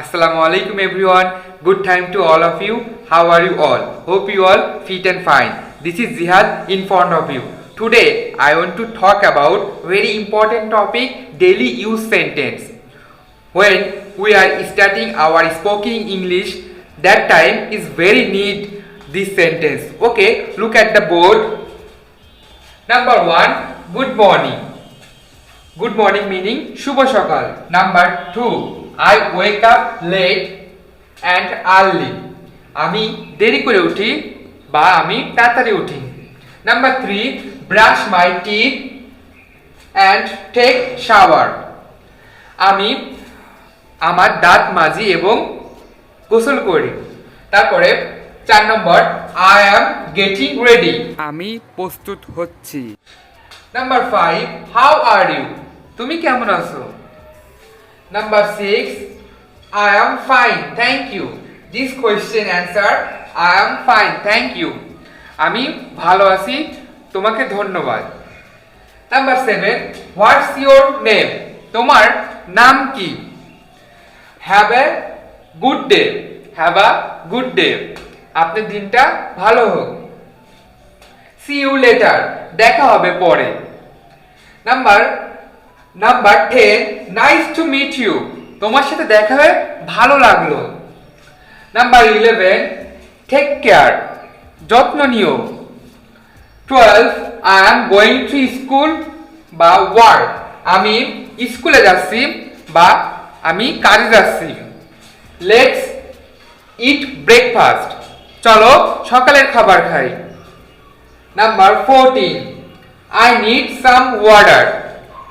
Assalamu alaikum everyone. Good time to all of you. How are you all? Hope you all fit and fine. This is Zihad in front of you. Today I want to talk about very important topic, daily use sentence. When we are studying our spoken English, that time is very need this sentence. Okay, look at the board. Number 1, good morning. Good morning meaning Shubho Shakal. Number 2, I wake up late and early. আমি দেরি করে উঠি বা আমি তাড়াতাড়ি উঠি। Number 3, brush my teeth and take shower. আমি আমার দাঁত মাজি এবং গোসল করি। তারপরে 4 নম্বর, I am getting ready. আমি প্রস্তুত হচ্ছি। Number 5, how are you? তুমি কেমন আছো? Number 6, I am fine, thank you. This question answer, I am fine, thank you. আমি ভালো আছি, তোমাকে ধন্যবাদ। Number 7, what's your name? তোমার নাম কি? Have a good day. Have a good day. আপনার দিনটা ভালো হোক। See you later. দেখা হবে পরে। Number 10, nice to meet you. তোমার সাথে দেখা হয়ে ভালো লাগলো। Number 11, take care. যত্ন নিও। 12, I am going to school বা work. আমি স্কুলে যাচ্ছি বা আমি কাজে যাচ্ছি। Let's eat breakfast. চলো সকালের খাবার খাই। Number 14, I need some water.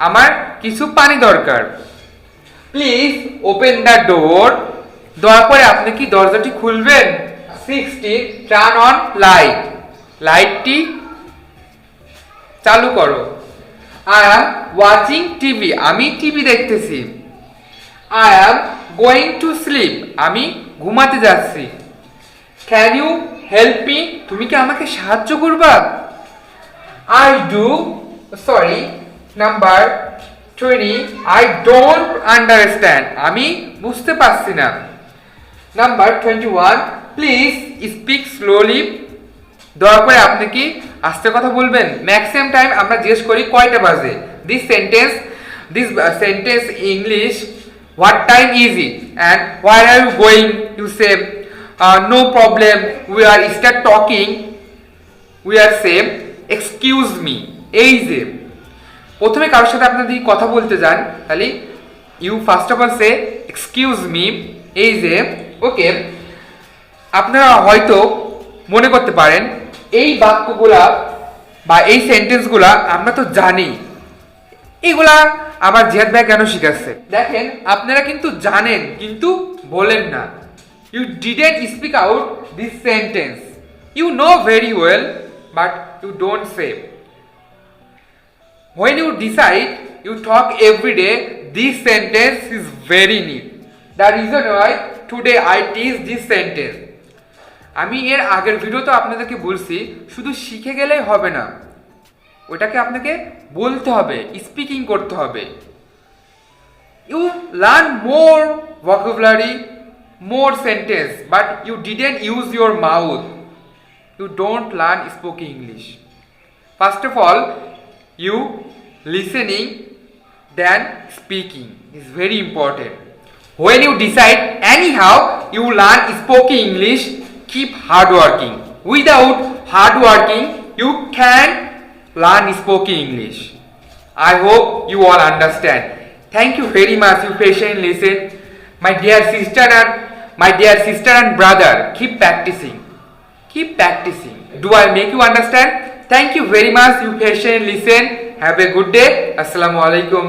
আমার কিছু পানি দরকার। Please open the door. দয়া করে আপনি কি দরজাটি খুলবেন? 16, টার্ন অন লাইট। লাইটটি চালু করো। I am watching TV. আমি টিভি দেখতেছি। I am going to sleep. আমি ঘুমাতে যাচ্ছি। Can you help me? তুমি কি আমাকে সাহায্য করবা? I do. Sorry. Number 20, I don't understand. আমি বুঝতে পারছি না। Number 21, please speak slowly. দয়া করে আপনি কি আস্তে কথা বলবেন? ম্যাক্সিমাম টাইম আমরা জিজ্ঞেস করি কয়টা বাজে। This sentence English, what time is it and where are you going? You say no problem, we are start talking. We are say excuse me. এই যে প্রথমে কারোর সাথে আপনি যদি কথা বলতে যান তাহলে you first of all say excuse me. এই যে ওকে, আপনারা হয়তো মনে করতে পারেন এই বাক্যগুলা বা এই সেন্টেন্সগুলা আমরা তো জানি, এগুলা আবার জিহাদ ভাই কেন শিখাচ্ছে? দেখেন, আপনারা কিন্তু জানেন কিন্তু বলেন না। You didn't speak out this sentence. You know very well but you don't say. When you decide you talk every day, this sentence is very neat. The reason why today I teach this sentence. আমি এর আগের ভিডিওতে আপনাদেরকে বলছি শুধু শিখে গেলেই হবে না, ওটাকে আপনাকে বলতে হবে, স্পিকিং করতে হবে। You learn more vocabulary, more sentence, but you didn't use your mouth. You don't learn spoken English. First of all, you listening than speaking is very important. When you decide anyhow you learn spoken English, keep hard working. Without hard working you can learn spoken English. I hope you all understand. Thank you very much. You patiently listen. My dear sister and brother, keep practicing. Keep practicing. Do I make you understand? Thank you very much. You patiently listen. Have a good day. Assalamu alaikum.